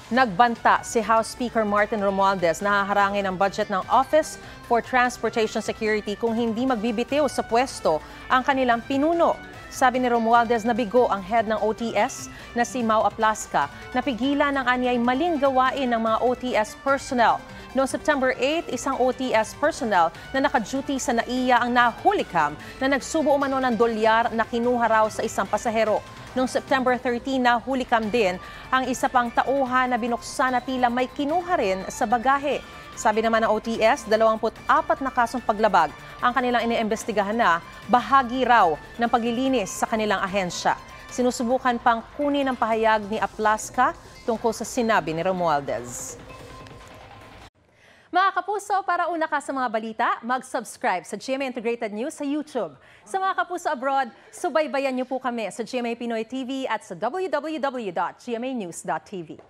Nagbanta si House Speaker Martin Romualdez na haharangin ang budget ng Office for Transportation Security kung hindi magbibitiw sa pwesto ang kanilang pinuno. Sabi ni Romualdez na bigo ang head ng OTS na si Mau Aplasca na pigilan ng anyay maling gawain ng mga OTS personnel. Noong September 8, isang OTS personnel na naka-duty sa NAIA ang nahulikam na nagsubo umano ng dolyar na kinuha raw sa isang pasahero. Noong September 13, nahulikam din ang isa pang tauhan na binuksan na tila may kinuha rin sa bagahe. Sabi naman ng OTS, 24 na kasong paglabag ang kanilang iniimbestigahan na bahagi raw ng paglilinis sa kanilang ahensya. Sinusubukan pang kunin ang pahayag ni Aplasca tungkol sa sinabi ni Romualdez. Mga kapuso, para una ka sa mga balita, mag-subscribe sa GMA Integrated News sa YouTube. Sa mga kapuso abroad, subaybayan niyo po kami sa GMA Pinoy TV at sa www.gmanews.tv.